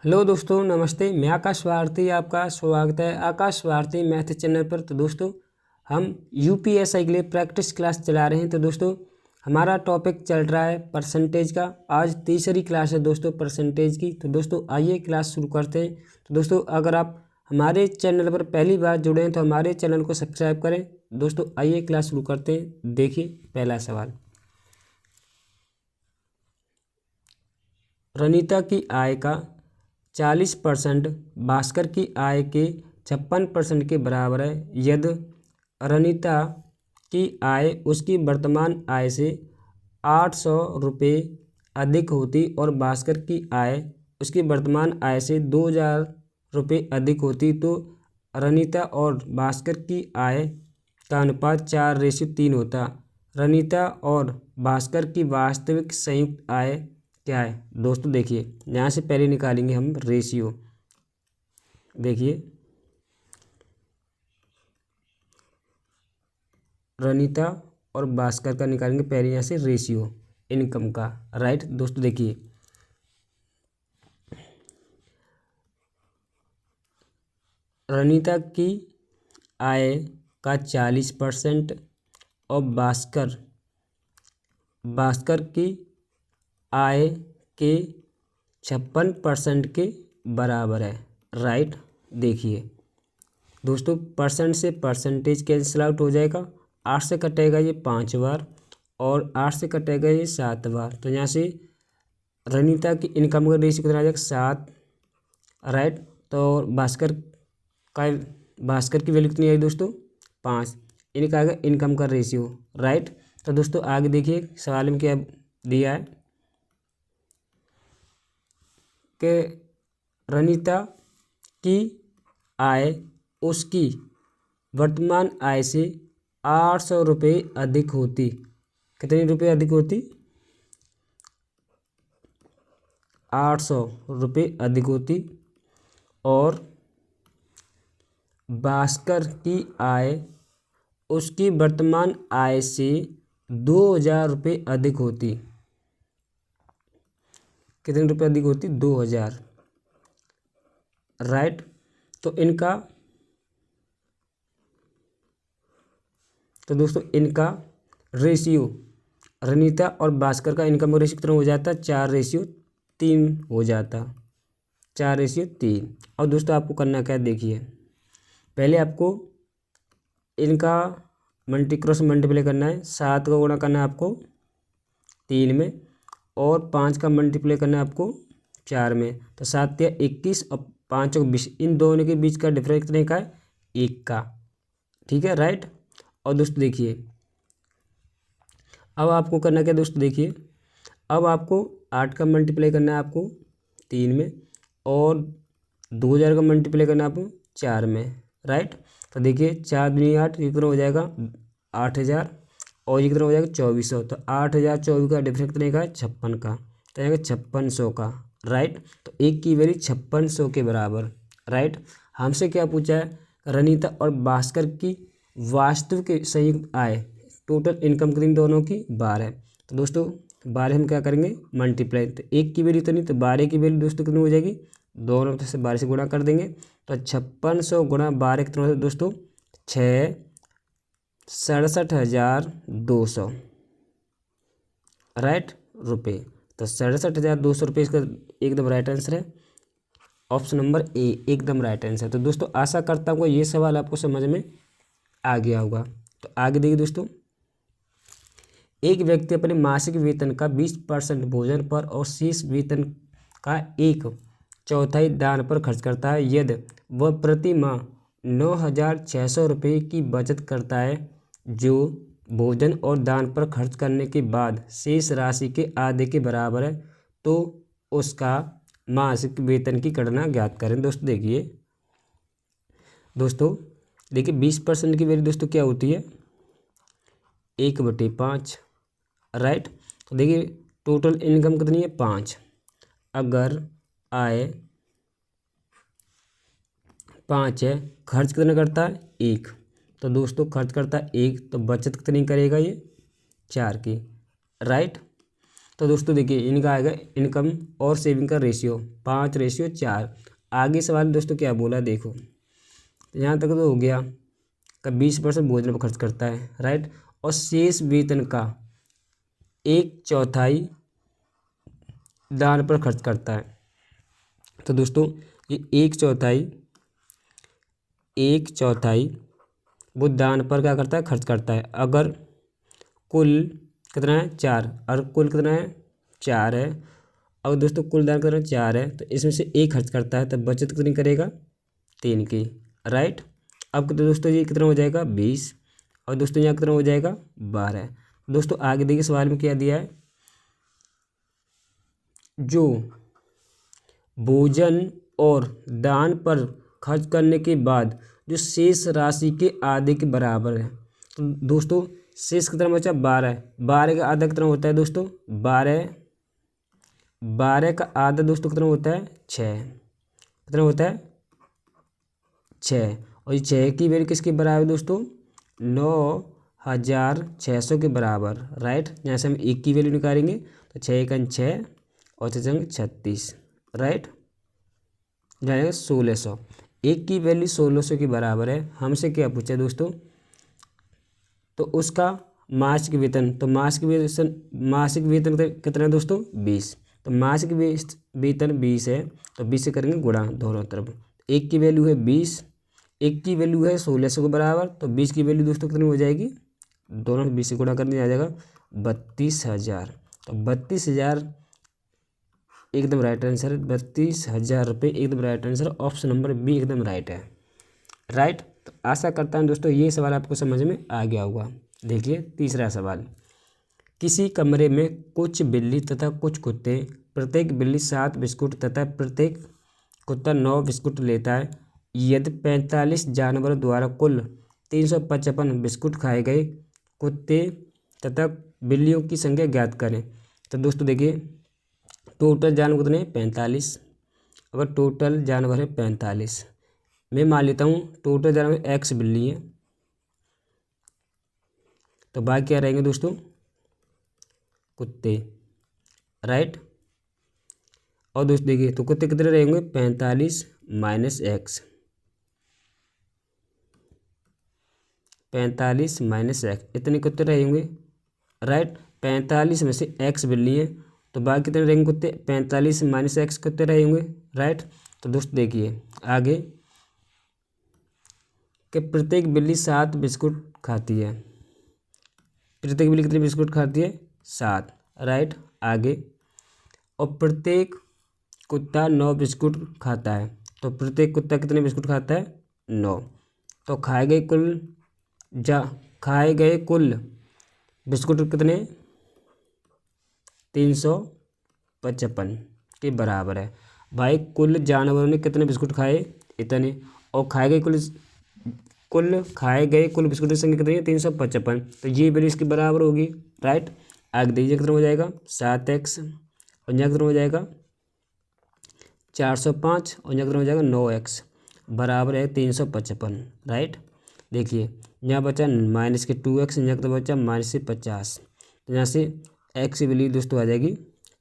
Hello दोस्तों, नमस्ते। मैं आकाश भारती, आपका स्वागत है आकाश भारती मैथ चैनल पर। तो दोस्तों, हम यूपीएसआई के लिए प्रैक्टिस क्लास चला रहे हैं। तो दोस्तों, हमारा टॉपिक चल रहा है परसेंटेज का। आज तीसरी क्लास है दोस्तों परसेंटेज की। तो दोस्तों, आइए क्लास शुरू करते हैं। तो दोस्तों, अगर आप हमारे चैनल पर पहली बार जुड़े हैं तो हमारे चैनल को सब्सक्राइब करें। दोस्तों, आइए क्लास शुरू करते हैं। देखिए पहला सवाल। रनीता की आय का 40% भास्कर की आय के 56% के बराबर है। यदि रनीता की आय उसकी वर्तमान आय से 800 रुपये अधिक होती और भास्कर की आय उसकी वर्तमान आय से 2000 रुपये अधिक होती, तो रनीता और भास्कर की आय का अनुपात 4:3 होता। रनीता और भास्कर की वास्तविक संयुक्त आय क्या है? दोस्तों देखिए, यहाँ से पहले निकालेंगे हम रेशियो। देखिए, रनीता और भास्कर का निकालेंगे पहले यहाँ से रेशियो इनकम का। राइट दोस्तों, देखिए रनीता की आय का 40% और भास्कर की आय के 56% के बराबर है। राइट, देखिए दोस्तों, परसेंट से परसेंटेज कैंसिल आउट हो जाएगा। 8 से कटेगा ये 5 बार और 8 से कटेगा ये 7 बार। तो यहाँ से रनीता की इनकम का रेशियो कितना आ जाएगा? 7। राइट, तो भास्कर की वैल्यू कितनी आई दोस्तों? 5। इनका आएगा इनकम का रेशियो। राइट, तो दोस्तों आगे देखिए सवाल में क्या दिया है कि रनीता की आय उसकी वर्तमान आय से 800 रुपये अधिक होती। कितने रुपये अधिक होती? 800 रुपये अधिक होती। और भास्कर की आय उसकी वर्तमान आय से 2000 रुपये अधिक होती। कितने रुपये अधिक होती? 2000। राइट, तो दोस्तों इनका रेशियो रनीता और भास्कर का इनकम का रेशियो कितना हो जाता? 4:3 हो जाता। 4:3। और दोस्तों आपको करना क्या है? देखिए, पहले आपको इनका क्रॉस मल्टीप्लाई करना है। 7 का गुणा करना है आपको 3 में और 5 का मल्टीप्लाई करना है आपको 4 में। तो 7 या 21 और 5 और 20, इन दोनों के बीच का डिफरेंस कितने का है? 1 का। ठीक है, राइट। और दोस्तों देखिए, अब आपको करना क्या दोस्तों? देखिए, अब आपको 8 का मल्टीप्लाई करना है आपको 3 में और 2000 का मल्टीप्लाई करना है आपको 4 में। राइट, तो देखिए 4 दूनी 8, ये कितना हो जाएगा? 8000 और ये कितना हो जाएगा? 2400। तो 8000 24 का डिफरेंस कितने का है? 56 का। तो आएगा 5600 का। राइट, तो एक की वैल्यू 5600 के बराबर। राइट, हमसे क्या पूछा है? रनीता और भास्कर की वास्तविक संयुक्त आय, टोटल इनकम कितनी दोनों की? 12। तो दोस्तों 12 हम क्या करेंगे? मल्टीप्लाई। तो एक की वैल्यू तो नहीं, तो 12 की वैल्यू दोस्तों कितनी हो जाएगी? दोनों तरफ से 12 से गुणा कर देंगे। तो 5600 गुणा 12 कितना होता है दोस्तों? 67,200। राइट, रुपये। तो 67,200 रुपये इसका एकदम राइट आंसर है। ऑप्शन नंबर ए एकदम राइट आंसर। तो दोस्तों आशा करता हूँ ये सवाल आपको समझ में आ गया होगा। तो आगे देखिए दोस्तों, एक व्यक्ति अपने मासिक वेतन का 20% भोजन पर और शेष वेतन का 1/4 दान पर खर्च करता है। यदि वह प्रति माह 9,600 रुपये की बचत करता है, जो भोजन और दान पर खर्च करने के बाद शेष राशि के आधे के बराबर है, तो उसका मासिक वेतन की गणना ज्ञात करें। दोस्तों देखिए 20% की वैल्यू दोस्तों क्या होती है? 1/5। राइट, तो देखिए टोटल इनकम कितनी है? 5। अगर आय 5 है, खर्च कितना करता है? 1। तो दोस्तों खर्च करता है 1, तो बचत कितनी करेगा ये? 4 की। राइट, तो दोस्तों देखिए इनका आएगा इनकम और सेविंग का रेशियो 5:4। आगे सवाल दोस्तों क्या बोला देखो, यहाँ तक तो हो गया का 20% भोजन पर खर्च करता है, राइट। और शेष वेतन का 1/4 दान पर खर्च करता है। तो दोस्तों ये 1/4 वो दान पर क्या करता है, खर्च करता है। अगर कुल कितना है 4, और कुल कितना है 4 है, और दोस्तों कुल दान कितना 4 है, तो इसमें से 1 खर्च करता है, तब बचत कितनी करेगा 3 की, राइट। अब तो दोस्तों ये कितना हो जाएगा 20, और दोस्तों यहाँ कितना हो जाएगा 12। दोस्तों आगे देखिए सवाल में क्या दिया है, जो भोजन और दान पर खर्च करने के बाद जो शेष राशि के आधे के बराबर है। तो दोस्तों शेष कितना बचा 12, 12 का आधा कितना होता है दोस्तों 12 का आधा दोस्तों कितना होता है 6, कितना होता है 6। और ये 6 की वैल्यू किसके बराबर है दोस्तों 9,600 के बराबर, राइट। यहाँ से हम 1 की वैल्यू निकालेंगे तो 6 का 6 और 6 36, राइट, जाएगा 1600। 1 की वैल्यू 1600 के बराबर है। हमसे क्या पूछा है दोस्तों, तो उसका मासिक वेतन, तो मासिक वेतन कितना है दोस्तों 20। तो मासिक वेतन 20 है, तो 20 से करेंगे गुणा दोनों तरफ। 1 की वैल्यू है 20, 1 की वैल्यू है 1600 के बराबर, तो 20 की वैल्यू दोस्तों कितनी हो जाएगी, दोनों 20 से गुणा करने आ जाएगा 32,000। तो 32,000 एकदम राइट आंसर है। 32,000 रुपये एकदम right answer, option number B एकदम राइट है, राइट। तो आशा करता हूँ दोस्तों ये सवाल आपको समझ में आ गया होगा। देखिए तीसरा सवाल, किसी कमरे में कुछ बिल्ली तथा कुछ कुत्ते, प्रत्येक बिल्ली 7 बिस्कुट तथा प्रत्येक कुत्ता 9 बिस्कुट लेता है। यदि 45 जानवरों द्वारा कुल 355 बिस्कुट खाए गए, कुत्ते तथा बिल्लियों की संख्या ज्ञात करें। तो दोस्तों देखिए टोटल जानवर कितने 45, अगर टोटल जानवर है 45, मैं मान लेता हूँ टोटल जानवर एक्स बिल्ली है, तो बाकी क्या रहेंगे दोस्तों कुत्ते, राइट। और दोस्तों देखिए तो कुत्ते कितने रहेंगे 45 माइनस एक्स, 45 माइनस एक्स, इतने कुत्ते रहेंगे, राइट। 45 में से एक्स बिल्ली है, तो बाकी कितने रहेंगे कुत्ते 45 माइनस एक्स कुत्ते रहेंगे, राइट। तो दोस्तों देखिए आगे कि प्रत्येक बिल्ली 7 बिस्कुट खाती है, प्रत्येक बिल्ली कितने बिस्कुट खाती है 7, राइट। आगे और प्रत्येक कुत्ता 9 बिस्कुट खाता है, तो प्रत्येक कुत्ता कितने बिस्कुट खाता है 9। तो खाए गए कुल बिस्कुट कितने 355 के बराबर है। भाई कुल जानवरों ने कितने बिस्कुट खाए इतने, और खाए गए कुल बिस्कुट की संख्या कितनी है 355, तो ये वैल्यू इसके बराबर होगी, राइट। आगे देखिए कितना हो जाएगा 7x, और यहाँ कितना हो जाएगा 405, और यहाँ कितना हो जाएगा 9x, बराबर है 355, राइट। देखिए यहाँ बचा माइनस के 2x, यहाँ कितना बचा माइनस से 50, तो यहाँ से x की वैल्यू दोस्तों आ जाएगी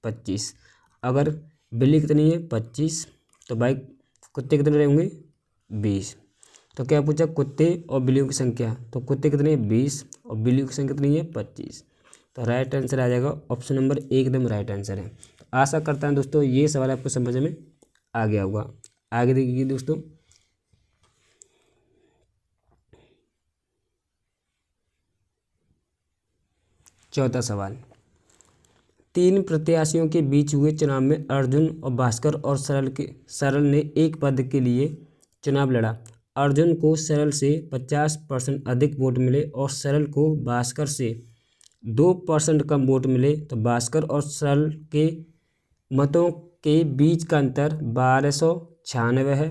25। अगर बिल्ली कितनी है 25, तो भाई कुत्ते कितने रहेंगे 20। तो क्या पूछा कुत्ते और बिल्लियों की संख्या, तो कुत्ते कितने 20 और बिल्लियों की संख्या कितनी है 25। तो राइट आंसर आ जाएगा ऑप्शन नंबर एकदम राइट आंसर है। तो आशा करता हूँ दोस्तों ये सवाल आपको समझ में आ गया होगा। आगे देखिए दोस्तों, चौथा सवाल, 3 प्रत्याशियों के बीच हुए चुनाव में अर्जुन और भास्कर और सरल ने एक पद के लिए चुनाव लड़ा। अर्जुन को सरल से 50% अधिक वोट मिले और सरल को भास्कर से 2% कम वोट मिले। तो भास्कर और सरल के मतों के बीच का अंतर 1296 है।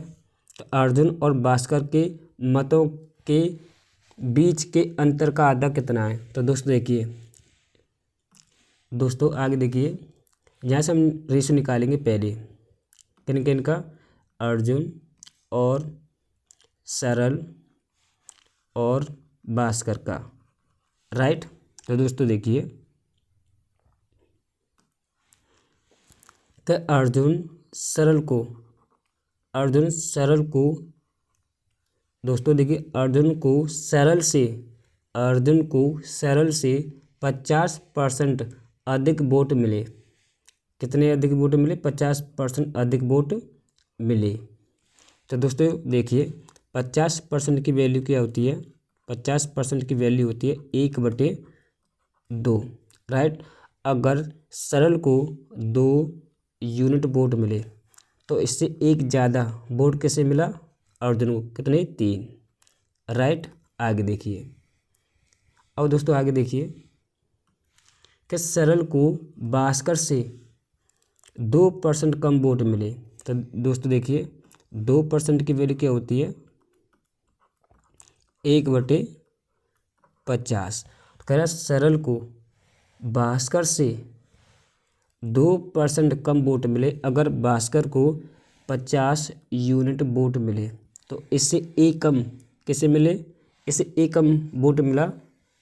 तो अर्जुन और भास्कर के मतों के बीच के अंतर का आधा कितना है। तो दोस्तों आगे देखिए यहाँ से हम रेशियो निकालेंगे पहले किन किन का, अर्जुन और सरल और भास्कर का, राइट। तो दोस्तों देखिए कि अर्जुन सरल को दोस्तों देखिए अर्जुन को सरल से 50% अधिक वोट मिले। कितने अधिक वोट मिले? 50% अधिक वोट मिले। तो दोस्तों देखिए 50% की वैल्यू क्या होती है? 50% की वैल्यू होती है 1/2, राइट। अगर सरल को 2 यूनिट वोट मिले तो इससे एक ज़्यादा वोट किसे मिला? अर्जुन को। कितने? 3, राइट। आगे देखिए, और दोस्तों आगे देखिए कि सरल को भास्कर से 2% कम वोट मिले। तो दोस्तों देखिए 2% की वैल्यू क्या होती है? 1/50। तो कह रहा है सरल को भास्कर से 2% कम वोट मिले अगर भास्कर को 50 यूनिट वोट मिले तो इससे एक कम किसे मिले? इससे एक कम वोट मिला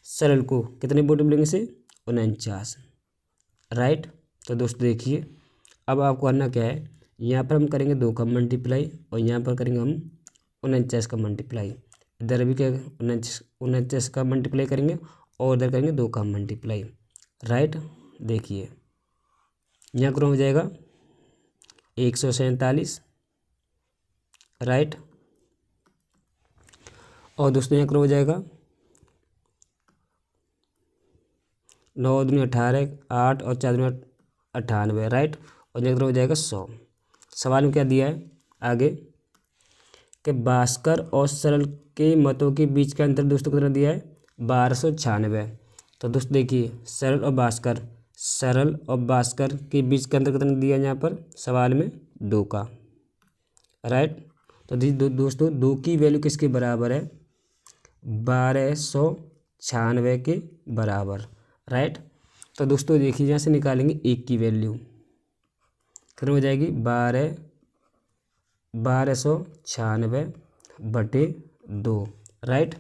सरल को। कितने वोट मिलेंगे इसे? 49, राइट। तो दोस्तों देखिए अब आपको करना क्या है, यहाँ पर हम करेंगे 2 का मल्टीप्लाई और यहाँ पर करेंगे हम 49 का मल्टीप्लाई। इधर भी क्या 49 का मल्टीप्लाई करेंगे और इधर करेंगे 2 का मल्टीप्लाई, राइट। देखिए यहाँ करो हो जाएगा 147, राइट। और दोस्तों यहाँ करो हो जाएगा 9 दूनी 18, 8 और 4 दूनी 98, राइट। और यहाँ करो हो जाएगा 100। सवाल में क्या दिया है आगे कि भास्कर और सरल के मतों के बीच का अंतर दोस्तों कितना दिया है? 1296। तो दोस्तों देखिए सरल और भास्कर के बीच का अंतर कितना दिया है यहाँ पर सवाल में? 2 का, राइट। तो दोस्तों 2 की वैल्यू किसके बराबर है? 1296 के बराबर, राइट। तो दोस्तों देखिए यहाँ से निकालेंगे 1 की वैल्यू, कितना हो जाएगी? 1296/2, राइट।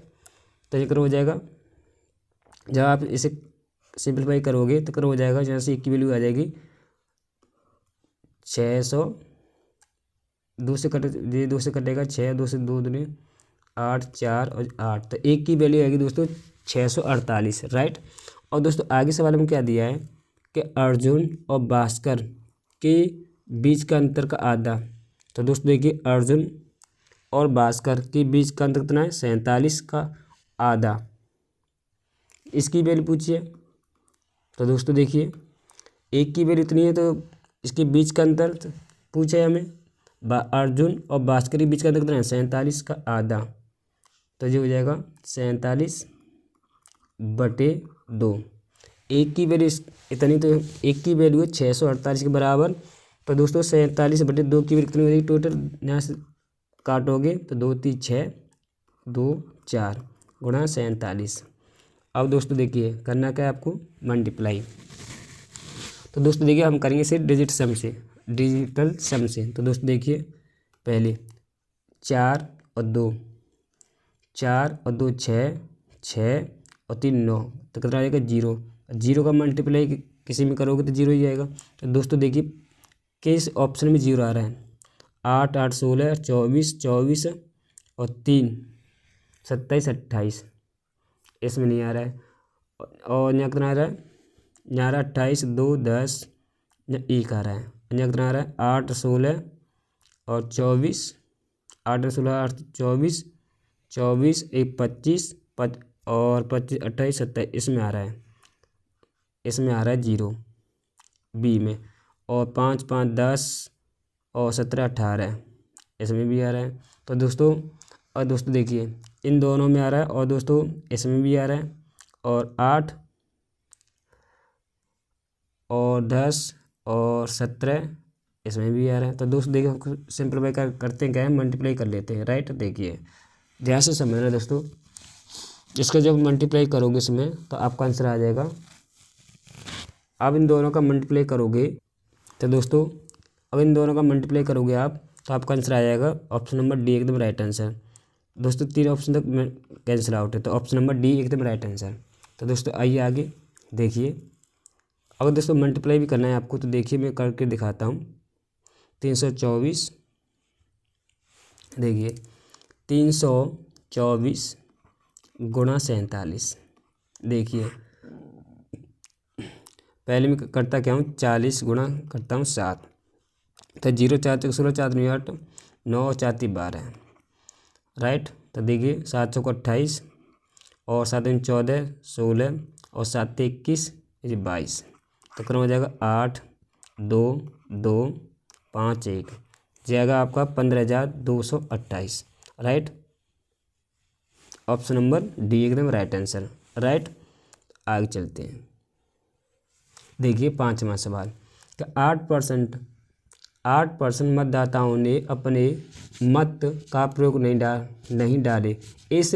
तो ये करो हो जाएगा, जब आप इसे सिंप्लीफाई करोगे तो करो हो जाएगा, यहाँ से 1 की वैल्यू आ जाएगी 600, 2 से कटेगा 6, 2 से 2 दूनी 8, 4 और 8, तो 1 की वैल्यू आएगी दोस्तों 648, राइट। और दोस्तों आगे सवाल में क्या दिया है कि अर्जुन और भास्कर के बीच का अंतर का आधा। तो दोस्तों देखिए अर्जुन और भास्कर के बीच का अंतर कितना है? 47 का आधा। इसकी वैल्यू पूछिए। तो दोस्तों देखिए 1 की वैल्यू इतनी है तो इसके बीच का अंतर पूछे हमें। अर्जुन और भास्कर के बीच का अंतर कितना है? 47 का आधा। तो ये हो जाएगा 47/2। 1 की वैल्यू इतनी, तो 1 की वैल्यू है 648 के बराबर। तो दोस्तों 47/2 की वैल्यू कितनी हो जाएगी टोटल? यहाँ से काटोगे तो 2 3 6 2 4 गुणा 47। अब दोस्तों देखिए करना क्या है आपको? मल्टीप्लाई। तो दोस्तों देखिए हम करेंगे इसे डिजिटल सम से। तो दोस्तों देखिए पहले 4 और 2 6, 6 और 3 9, तो कितना आ जाएगा? 0। 0 का मल्टीप्लाई किसी में करोगे तो 0 ही आएगा। तो दोस्तों देखिए किस ऑप्शन में 0 आ रहा है? 8 8 16, 24 24 और 3 27 28, इसमें नहीं आ रहा है। और यहाँ कितना आ रहा है? यहाँ आ रहा है 28 2 10, 1 आ रहा है। यहाँ कितना आ रहा है? 8 16 और 24, 8 16 8 24 24 1 25 और 25 28 27, इसमें आ रहा है। इसमें आ रहा है 0 बी में। और 5 5 10 और 17 18, इसमें भी आ रहा है। तो दोस्तों और दोस्तों देखिए इन दोनों में आ रहा है और दोस्तों इसमें भी आ रहा है। और 8 और 10 और 17 इसमें भी आ रहा है। तो दोस्तों देखिए हम सिंप्लीफाई करते हैं क्या है? मल्टीप्लाई कर लेते हैं, राइट। देखिए ध्यान से समझना दोस्तों, इसका जब मल्टीप्लाई करोगे इसमें तो आपका आंसर आ जाएगा। अब इन दोनों का मल्टीप्लाई करोगे तो दोस्तों अब इन दोनों का मल्टीप्लाई करोगे आप तो आपका आंसर आ जाएगा ऑप्शन नंबर डी, एकदम राइट आंसर। दोस्तों 3 ऑप्शन तक कैंसिल आउट है, तो ऑप्शन नंबर डी एकदम राइट आंसर। तो दोस्तों आइए आगे देखिए। अगर दोस्तों मल्टीप्लाई भी करना है आपको तो देखिए मैं करके दिखाता हूँ। 324, देखिए 324 गुणा 47। देखिए पहले मैं करता क्या हूँ, 40 गुणा करता हूँ 7, तो 0 4 3 16 4 9 8 9 4 3 12, राइट। तो देखिए 7 को 28 और 7 14 16 और 7 21 ये 22, तो क्रम हो जाएगा 8 2 2 5 1, जाएगा आपका 15,228, राइट। ऑप्शन नंबर डी एकदम राइट आंसर, राइट। आगे चलते हैं। देखिए 5वां सवाल कि 8% मतदाताओं ने अपने मत का प्रयोग नहीं डाले। इस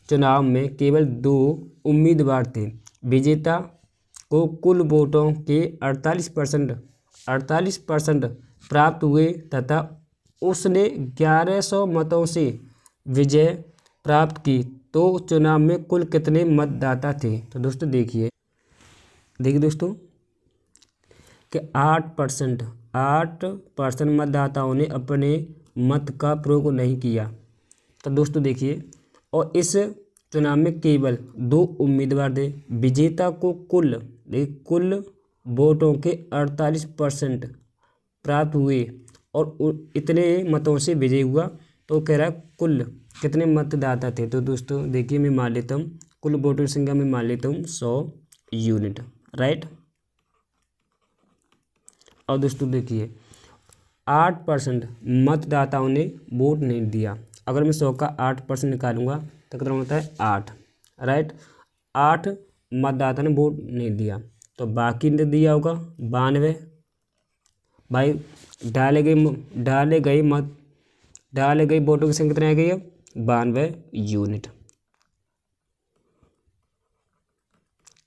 चुनाव में केवल 2 उम्मीदवार थे। विजेता को कुल वोटों के 48% प्राप्त हुए तथा उसने 1100 मतों से विजय प्राप्त की। तो चुनाव में कुल कितने मतदाता थे? तो दोस्तों देखिए दोस्तों कि 8% मतदाताओं ने अपने मत का प्रयोग नहीं किया। तो दोस्तों देखिए, और इस चुनाव में केवल 2 उम्मीदवार थे। विजेता को कुल वोटों के 48% प्राप्त हुए और इतने मतों से विजय हुआ। तो कह रहा है कुल कितने मतदाता थे। तो दोस्तों देखिए मैं मान लेता हूँ कुल वोटों की संख्या में मान लेता हूँ 100 यूनिट, राइट। और दोस्तों देखिए 8% मतदाताओं ने वोट नहीं दिया। अगर मैं 100 का 8% निकालूंगा तो कितना होता है 8, राइट। 8 मतदाता ने वोट नहीं दिया तो बाकी ने दिया होगा 92। भाई डाले गई वोटों की संख्या कितनी आ गई है 92 यूनिट,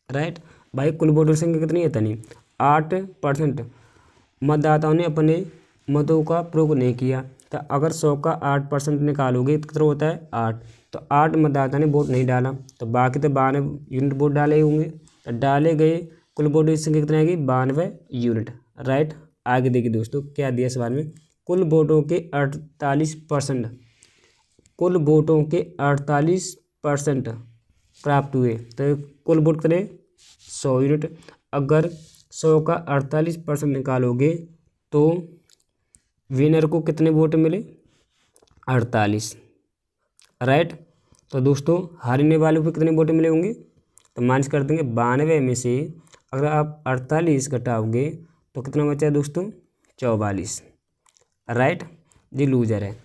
राइट। भाई कुल वोटों की संख्या कितनी है इतनी। 8% मतदाताओं ने अपने मतों का प्रयोग नहीं किया। तो अगर 100 का 8% निकालोगे तो कितना होता है 8। तो 8 मतदाता ने वोट नहीं डाला तो बाकी तो 92 यूनिट वोट डाले होंगे। तो डाले गए कुल वोटों की संख्या कितनी आएगी 92 यूनिट, राइट। आगे देखिए दोस्तों क्या दिया सवाल में, कुल वोटों के 48% प्राप्त हुए। तो कुल वोट कितने 100 यूनिट। अगर 100 का 48% निकालोगे तो विनर को कितने वोट मिले 48, राइट। तो दोस्तों हारने वाले को कितने वोट मिले होंगे तो माइनस कर देंगे 92 में से अगर आप 48 घटाओगे तो कितना बचा है दोस्तों 44, राइट। ये लूजर है।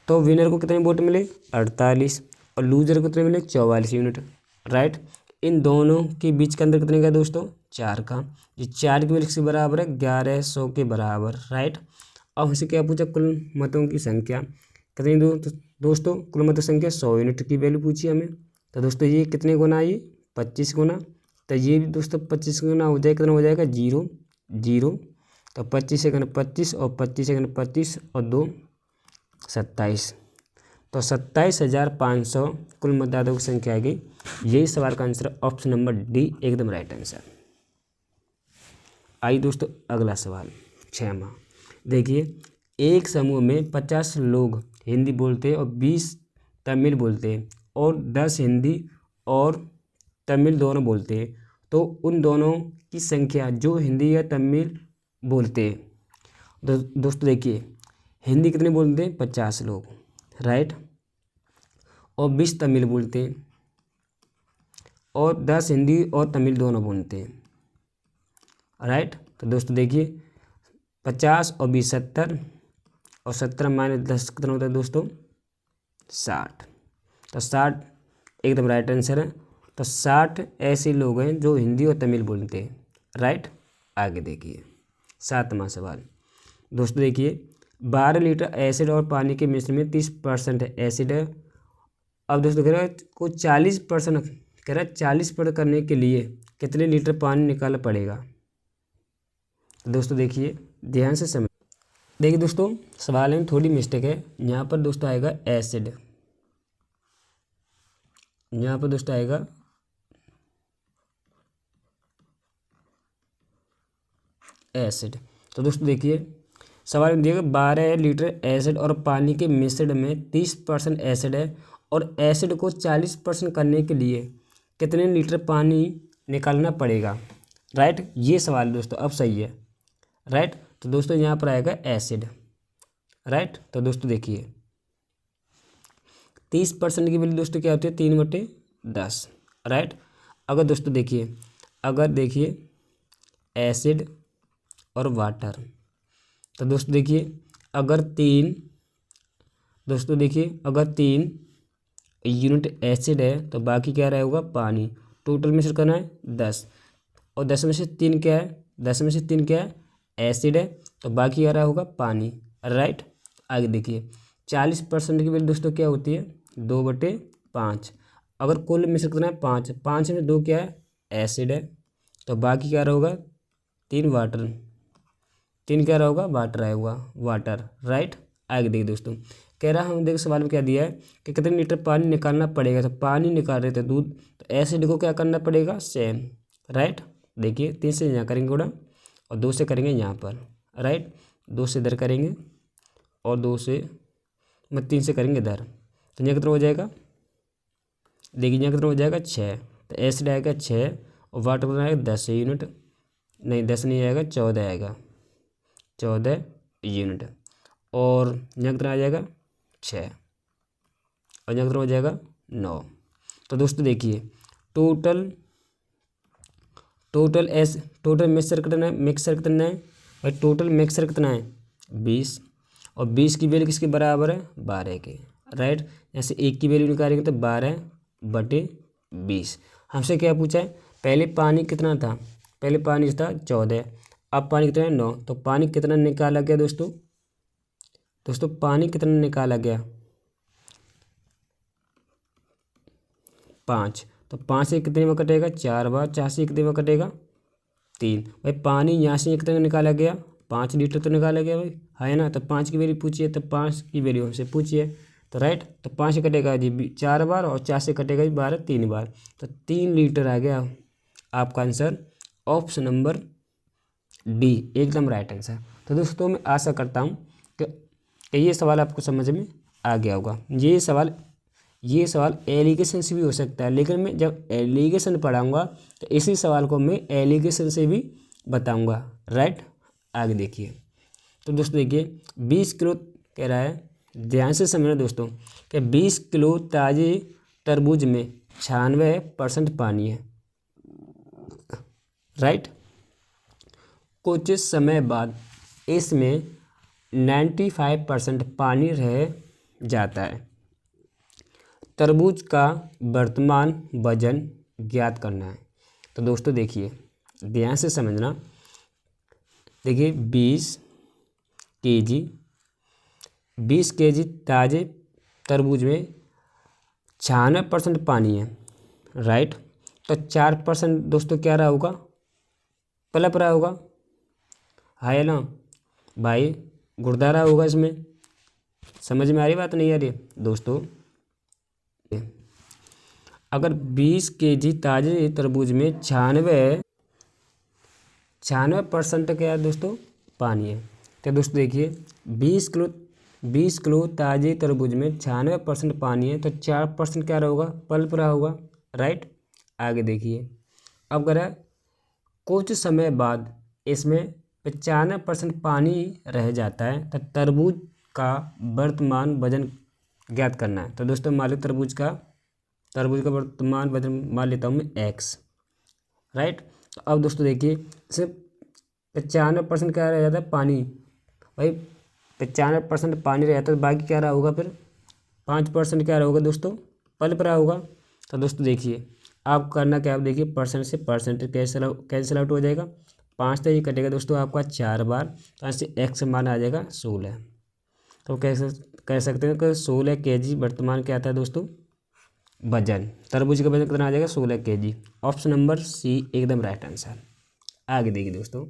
तो विनर को कितने वोट मिले 48 और लूजर को कितने मिले 44 यूनिट, राइट। इन दोनों के बीच के अंदर कितने का दोस्तों 4 का। ये 4 के वैल्यू बराबर है 1100 के बराबर, राइट। अब हमसे क्या पूछा कुल मतों की संख्या कितनी दोस्तों कुल मतों संख्या 100 यूनिट की वैल्यू पूछी हमें। तो दोस्तों ये कितने गुना, ये 25 गुना। तो ये भी दोस्तों 25 गुना हो जाए कितना हो जाएगा 0 0। तो 25 सेकंड 25 और 25 सेकंड 25 और 2 27। तो 27,500 कुल मतदाताओं की संख्या आएगी। यही सवाल का आंसर ऑप्शन नंबर डी एकदम राइट आंसर। आइए दोस्तों अगला सवाल 6वां। देखिए एक समूह में 50 लोग हिंदी बोलते हैं और 20 तमिल बोलते हैं और 10 हिंदी और तमिल दोनों बोलते हैं। तो उन दोनों की संख्या जो हिंदी या तमिल बोलते हैं। दोस्तों देखिए हिंदी कितने बोलते हैं 50 लोग, राइट। और 20 तमिल बोलते हैं और 10 हिंदी और तमिल दोनों बोलते हैं, राइट। तो दोस्तों देखिए 50 और 20 70 और 17 माइनस 10 कितना होता है दोस्तों 60। तो 60 एकदम राइट आंसर है। तो 60 ऐसे लोग हैं जो हिंदी और तमिल बोलते हैं, राइट। आगे देखिए 7वां सवाल। दोस्तों देखिए 12 लीटर एसिड और पानी के मिश्रण में 30% एसिड है। अब दोस्तों कह रहा है को 40% कह रहा है 40% करने के लिए कितने लीटर पानी निकालना पड़ेगा। दोस्तों देखिए ध्यान से समझ। देखिए दोस्तों सवाल में थोड़ी मिस्टेक है। यहाँ पर दोस्तों आएगा एसिड, यहाँ पर दोस्तों आएगा एसिड। तो दोस्तों देखिए सवाल में दिया 12 लीटर एसिड और पानी के मिश्रण में 30% एसिड है और एसिड को 40% करने के लिए कितने लीटर पानी निकालना पड़ेगा। राइट, ये सवाल है दोस्तों, अब सही है। राइट, तो दोस्तों यहाँ पर आएगा एसिड। राइट, तो दोस्तों देखिए 30% की वैल्यू दोस्तों क्या होती है 3/10। राइट, अगर दोस्तों देखिए एसिड और वाटर, तो दोस्तों देखिए अगर 3 यूनिट एसिड है तो बाकी क्या रहा होगा पानी। टोटल मिश्रण करना है 10 और 10 में से 3 क्या है, 10 में से 3 क्या है एसिड है, तो बाकी क्या रहा होगा पानी। राइट, आगे देखिए 40% की वैल्यू दोस्तों क्या होती है 2/5। अगर कुल मिश्रण करना है 5, 5 में 2 क्या है एसिड है, तो बाकी क्या रहेगा 3 वाटर, 3 क्या रहेगा वाटर आएगा वाटर। राइट, आगे देखिए दोस्तों कह रहा हम देखिए सवाल में क्या दिया है कि कितने लीटर पानी निकालना पड़ेगा। तो पानी निकाल रहे थे दूध, तो एसिड को क्या करना पड़ेगा सेम। राइट, देखिए 3 से यहाँ करेंगे गुणा और 2 से करेंगे यहाँ पर। राइट, 2 से इधर करेंगे और 3 से करेंगे इधर, तो यहाँ कितना हो जाएगा देखिए यहाँ कितना हो जाएगा 6। तो एसिड आएगा 6 और वाटर बनाएगा 10 यूनिट, नहीं 10 नहीं आएगा 14 आएगा, 14 यूनिट। और यहाँ कितना आ जाएगा 6 और यहाँ कितना हो जाएगा 9। तो दोस्तों देखिए टोटल मिक्सचर कितना है भाई, टोटल मिक्सचर कितना है 20 और 20 की वैल्यू किसके बराबर है 12 के। राइट, जैसे 1 की वैल्यू निकालेंगे तो 12/20। हमसे क्या पूछा है पहले पानी कितना था, पहले पानी था 14, अब पानी कितना है 9। तो पानी कितना निकाला गया दोस्तों पानी कितना निकाला गया 5। तो 5 से कितने में कटेगा 4 बार, 4 से कितने में कटेगा 3। भाई पानी यहाँ से कितना निकाला गया 5 लीटर तो निकाला गया भाई, है ना। तो 5 की वैल्यू पूछिए, तो 5 की वैल्यू हमसे पूछिए। तो राइट, तो 5 से कटेगा जी 4 बार और 4 से कटेगा जी 12 3 बार, तो 3 लीटर आ गया आपका आंसर। ऑप्शन नंबर डी एकदम राइट आंसर। तो दोस्तों मैं आशा करता हूँ कि ये सवाल आपको समझ में आ गया होगा। ये सवाल एलिगेशन से भी हो सकता है, लेकिन मैं जब एलिगेशन पढ़ाऊँगा तो इसी सवाल को मैं एलिगेशन से भी बताऊँगा। राइट, आगे देखिए। तो दोस्तों देखिए 20 किलो कह रहा है, ध्यान से समझना दोस्तों कि 20 किलो ताज़े तरबूज में 96% पानी है। राइट, कुछ समय बाद इसमें 95% पानी रह जाता है। तरबूज का वर्तमान वजन ज्ञात करना है। तो दोस्तों देखिए ध्यान से समझना, देखिए 20 केजी ताज़े तरबूज में 96% पानी है। राइट, तो 4% दोस्तों क्या रहा होगा पलप रहा होगा, है ना भाई, गुरदारा होगा इसमें। समझ में आ रही बात नहीं आ रही दोस्तों। अगर 20 केजी ताज़े तरबूज में 96% क्या है दोस्तों पानी है। तो दोस्तों देखिए 20 किलो ताज़े तरबूज में 96% पानी है, तो 4% क्या रहा होगा पल्प रहा होगा। राइट, आगे देखिए अब कह रहा है कुछ समय बाद इसमें 95% पानी रह जाता है, तो तरबूज का वर्तमान वजन ज्ञात करना है। तो दोस्तों मान लो तरबूज का वर्तमान वजन मान लेता हूँ मैं x। राइट, तो अब दोस्तों देखिए इसे 95% क्या रह जाता है पानी, भाई 95% पानी रह जाता है, तो बाकी क्या रहा होगा फिर 5% क्या होगा दोस्तों पल्प रहा होगा। तो दोस्तों देखिए आप करना क्या, आप देखिए परसेंट से परसेंट कैंसिल आउट हो जाएगा, 5 तो ये कटेगा दोस्तों आपका 4 बार, तो ऐसे x मान आ जाएगा 16। तो कैसे कह सकते हैं कि 16 केजी वर्तमान क्या आता है दोस्तों वजन, तरबूज का वजन कितना आ जाएगा 16 केजी। ऑप्शन नंबर सी एकदम राइट आंसर। आगे देखिए दोस्तों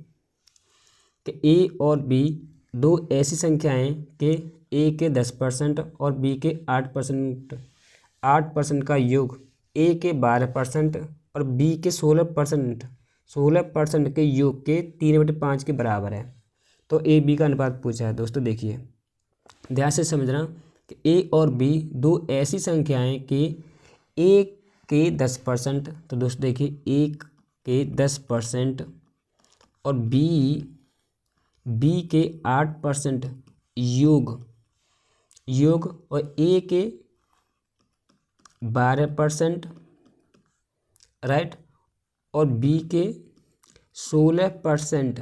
कि ए और बी दो ऐसी संख्याएं कि ए के 10% और बी के 8% का योग ए के 12% और बी के 16% 16% के योग के 3/5 के बराबर है। तो ए बी का अनुपात पूछा है दोस्तों। देखिए ध्यान से समझना कि ए और बी दो ऐसी संख्याएं कि ए के 10%, तो दोस्तों देखिए ए के 10% और बी के 8% योग और ए के 12%, राइट, और बी के 16%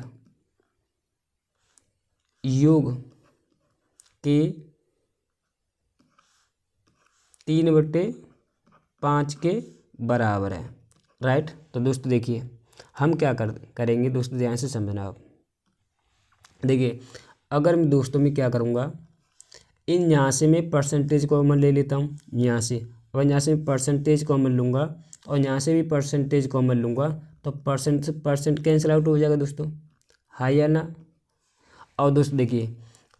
योग के 3/5 के बराबर है, राइट। तो दोस्तों देखिए हम क्या करेंगे दोस्तों, ध्यान से समझना आप। देखिए अगर मैं दोस्तों में क्या करूँगा, इन यहाँ से मैं परसेंटेज कॉमन ले लेता हूँ यहाँ से, और यहाँ से मैं परसेंटेज कॉमन लूँगा और यहाँ से भी परसेंटेज कॉमन लूँगा, तो परसेंट कैंसिल आउट हो जाएगा दोस्तों, हाँ या ना। और दोस्तों देखिए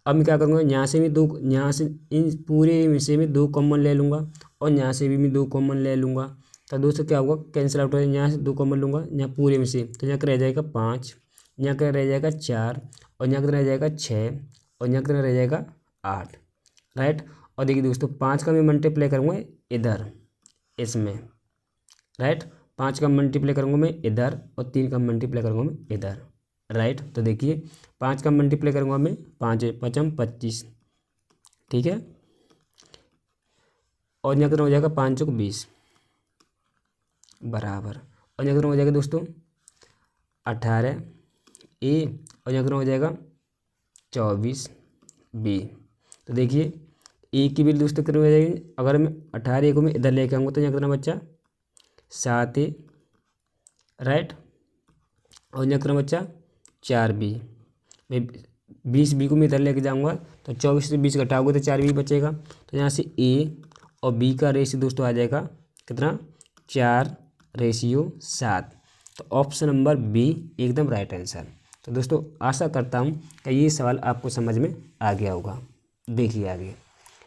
अब मैं क्या करूँगा, यहाँ से भी दो, यहाँ से इन पूरे में से मैं 2 कॉमन ले लूँगा और यहाँ से भी मैं 2 कॉमन ले लूँगा। तो दोस्तों क्या होगा, कैंसिल आउट हो जाएगा, यहाँ से 2 कॉमन लूँगा यहाँ पूरे में से, तो यहाँ का रह जाएगा 5, यहाँ का रह जाएगा 4, और यहाँ का रह जाएगा 6, और यहाँ का रह जाएगा 8, राइट। और देखिए दोस्तों 5 का मैं मल्टीप्लाई करूँगा इधर इसमें, राइट, 5 का मल्टीप्लाई करूँगा मैं इधर और 3 का मल्टीप्लाई करूँगा मैं इधर, राइट। तो देखिए 5 का मल्टीप्लाई करूँगा मैं, 5 5 25, ठीक है, और यहाँ कितना हो जाएगा 5 चौक 20 बराबर, और यहाँ कितना हो जाएगा दोस्तों 18 ए, और यहाँ कितना हो जाएगा 24 बी। तो देखिए ए की वैल्यू दोस्तों कितनी हो जाएगी, अगर मैं 18 को मैं इधर लेके आऊँगा तो यहाँ कितना बच्चा 7 ए, राइट, और यहाँ कितना बच्चा 4 बी। मैं 20 बी को मैं इधर लेके जाऊँगा तो 24 से 20 घटाओगे तो 4 बी बचेगा। तो यहाँ से ए और बी का रेशियो दोस्तों आ जाएगा कितना 4:7। तो ऑप्शन नंबर बी एकदम राइट आंसर। तो दोस्तों आशा करता हूँ कि ये सवाल आपको समझ में आ गया होगा। देखिए आगे,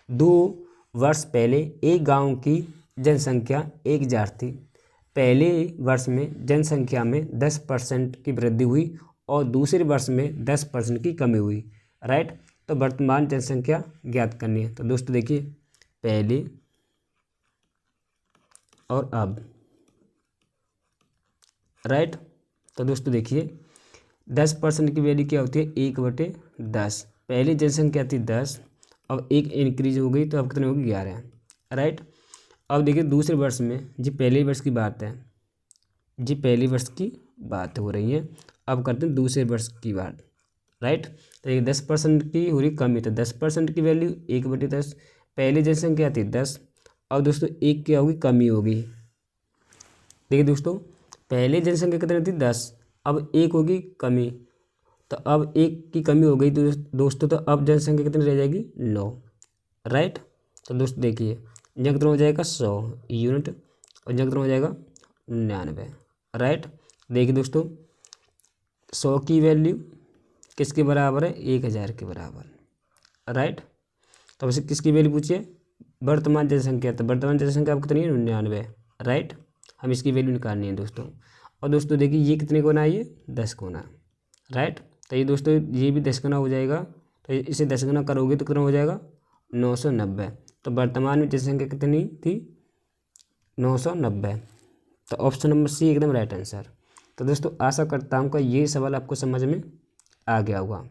2 वर्ष पहले एक गांव की जनसंख्या 1000 थी। पहले वर्ष में जनसंख्या में 10% की वृद्धि हुई और दूसरे वर्ष में 10% की कमी हुई, राइट। तो वर्तमान जनसंख्या ज्ञात करनी है। तो दोस्तों देखिए पहले और अब, राइट। तो दोस्तों देखिए 10% की वैल्यू क्या होती है 1/10। पहली जनसंख्या थी 10, अब 1 इंक्रीज हो गई तो अब कितनी होगी 11, राइट। अब देखिए दूसरे वर्ष में, जी पहले वर्ष की बात है, जी पहली वर्ष की बात हो रही है, अब करते हैं दूसरे वर्ष की बात, राइट। तो ये 10% की हो रही कमी, तो 10% की वैल्यू 1/10। पहली जनसंख्या थी 10, अब दोस्तों 1 क्या होगी कमी होगी। देखिए दोस्तों पहले जनसंख्या कितनी थी 10, अब 1 होगी कमी, तो अब 1 की कमी हो गई तो दोस्तों तो अब जनसंख्या कितनी रह जाएगी 9, राइट। तो दोस्तों देखिए यहाँ कितना हो जाएगा 100 यूनिट और यहाँ कितना हो जाएगा 99, राइट। देखिए दोस्तों 100 की वैल्यू किसके बराबर है 1000 के बराबर, राइट। तो वैसे किसकी वैल्यू पूछिए वर्तमान जनसंख्या, तो वर्तमान जनसंख्या अब कितनी है 99, राइट। हम इसकी वैल्यू निकालनी है दोस्तों। और दोस्तों देखिए ये कितने गुना है, ये 10 गुना, राइट। तो ये दोस्तों ये भी 10 गुना हो जाएगा, तो इसे 10 गुना करोगे तो कितना हो जाएगा 990। तो वर्तमान में जनसंख्या कितनी थी 990। तो ऑप्शन नंबर सी एकदम राइट आंसर। तो दोस्तों आशा करता हूँ कि ये सवाल आपको समझ में आ गया होगा,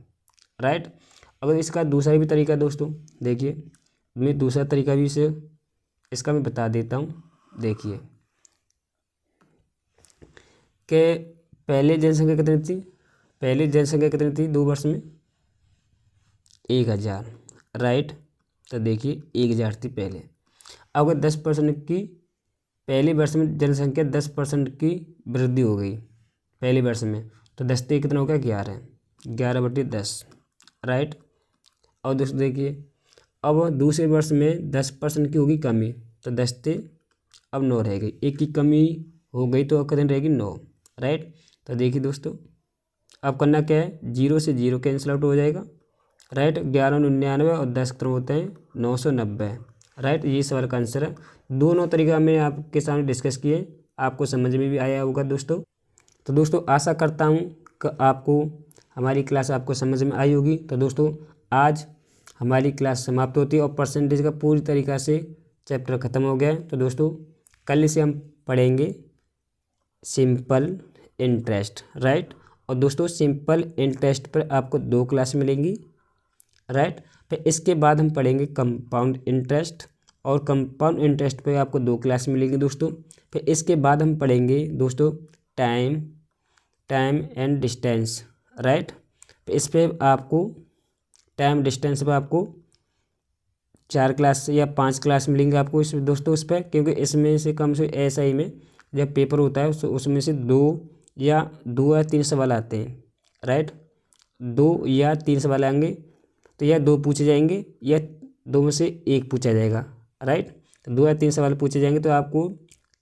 राइट। अगर इसका दूसरा भी तरीका दोस्तों देखिए, मैं दूसरा तरीका भी इसे इसका मैं बता देता हूँ। देखिए कि पहले जनसंख्या कितनी थी, पहले जनसंख्या कितनी थी 2 वर्ष में 1000, राइट। तो देखिए 1000 थी पहले। अगर 10% की पहले वर्ष में जनसंख्या 10% की वृद्धि हो गई पहले वर्ष में, तो 10 से कितना हो गया 11/10, राइट। और दोस्तों देखिए अब दूसरे वर्ष में 10% की होगी कमी, तो 10 से अब 9 रह गई, 1 की कमी हो गई तो अब कितनी रहेगी 9, राइट। तो देखिए दोस्तों अब करना क्या है, 0 से 0 कैंसिल आउट हो जाएगा, राइट। 1199 और 10 कितने होते हैं 990, राइट। ये सवाल का आंसर है। दोनों तरीका मैंने आपके सामने डिस्कस किए, आपको समझ में भी आया होगा दोस्तों। तो दोस्तों आशा करता हूँ कि आपको हमारी क्लास आपको समझ में आई होगी। तो दोस्तों आज हमारी क्लास समाप्त होती है और परसेंटेज का पूरी तरीक़ा से चैप्टर ख़त्म हो गया है। तो दोस्तों कल से हम पढ़ेंगे सिंपल इंटरेस्ट, राइट। और दोस्तों सिंपल इंटरेस्ट पर आपको 2 क्लास मिलेंगी, राइट। फिर इसके बाद हम पढ़ेंगे कंपाउंड इंटरेस्ट, और कंपाउंड इंटरेस्ट पे आपको 2 क्लास मिलेंगी दोस्तों। फिर इसके बाद हम पढ़ेंगे दोस्तों टाइम एंड डिस्टेंस, राइट। इस पर आपको टाइम डिस्टेंस पर आपको 4 क्लास या 5 क्लास मिलेंगे आपको इस दोस्तों इस पर, क्योंकि इसमें से कम से SI में जब पेपर होता है उसमें से 2 या 3 सवाल आते हैं, राइट। 2 या 3 सवाल आएंगे, तो या 2 पूछे जाएंगे या 2 में से 1 पूछा जाएगा, राइट। तो 2 या 3 सवाल पूछे जाएंगे, तो आपको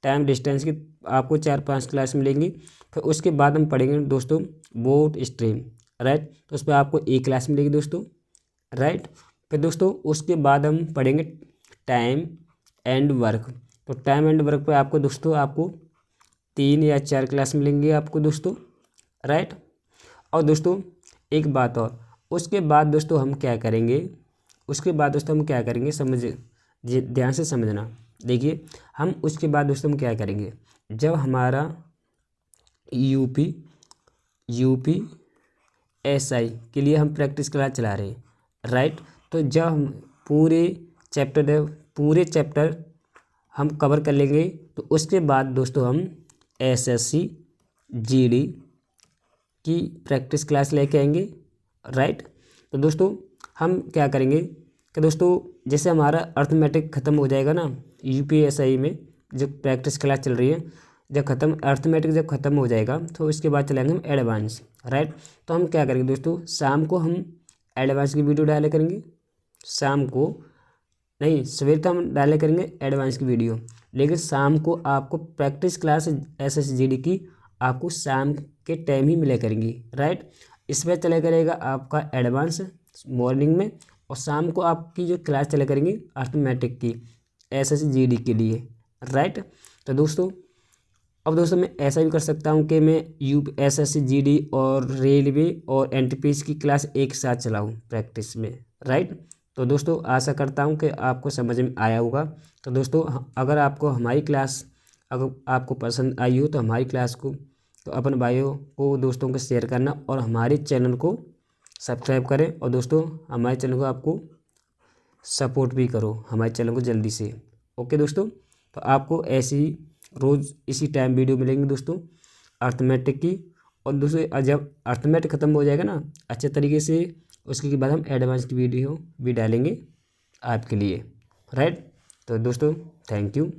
टाइम डिस्टेंस की आपको 4-5 क्लास मिलेंगी। फिर उसके बाद हम पढ़ेंगे दोस्तों बोट स्ट्रीम, राइट। तो उस पर आपको 1 क्लास मिलेगी दोस्तों, राइट। फिर दोस्तों उसके बाद हम पढ़ेंगे टाइम एंड वर्क। तो टाइम एंड वर्क पे आपको दोस्तों आपको 3 या 4 क्लास मिलेंगी आपको दोस्तों, राइट। और दोस्तों एक बात और, उसके बाद दोस्तों हम क्या करेंगे, समझ ध्यान से समझना। देखिए हम उसके बाद दोस्तों हम क्या करेंगे, जब हमारा यूपी SI के लिए हम प्रैक्टिस क्लास चला रहे हैं, राइट। तो जब हम पूरे चैप्टर हम कवर कर लेंगे, तो उसके बाद दोस्तों हम SSC GD की प्रैक्टिस क्लास लेके आएंगे, राइट। तो दोस्तों हम क्या करेंगे कि दोस्तों जैसे हमारा अर्थमेटिक ख़त्म हो जाएगा ना, UPSI में जो प्रैक्टिस क्लास चल रही है, अर्थमेटिक जब ख़त्म हो जाएगा, तो इसके बाद चलेंगे हम एडवांस, राइट। तो हम क्या करेंगे दोस्तों, शाम को हम एडवांस की वीडियो डाले करेंगे, सवेरे तो हम डाले करेंगे एडवांस की वीडियो, लेकिन शाम को आपको प्रैक्टिस क्लास SSC GD की आपको शाम के टाइम ही मिले करेंगी, राइट। इसमें चले करेगा आपका एडवांस मॉर्निंग में, और शाम को आपकी जो क्लास चले करेंगी अर्थमेटिक की SSC GD के लिए, राइट। तो दोस्तों अब दोस्तों मैं ऐसा भी कर सकता हूँ कि मैं SSC GD और रेलवे और NTPC की क्लास एक साथ चलाऊँ प्रैक्टिस में, राइट। तो दोस्तों आशा करता हूँ कि आपको समझ में आया होगा। तो दोस्तों अगर आपको हमारी क्लास पसंद आई हो, तो हमारी क्लास को तो अपने भाइयों को दोस्तों को शेयर करना, और हमारे चैनल को सब्सक्राइब करें, और दोस्तों हमारे चैनल को आपको सपोर्ट भी करो हमारे चैनल को जल्दी से। ओके दोस्तों, तो आपको ऐसी रोज़ इसी टाइम वीडियो मिलेंगी दोस्तों अर्थमेटिक की। और दोस्तों जब अर्थमेटिक ख़त्म हो जाएगा ना अच्छे तरीके से, उसके बाद हम एडवांस की वीडियो भी डालेंगे आपके लिए, राइट। तो दोस्तों थैंक यू।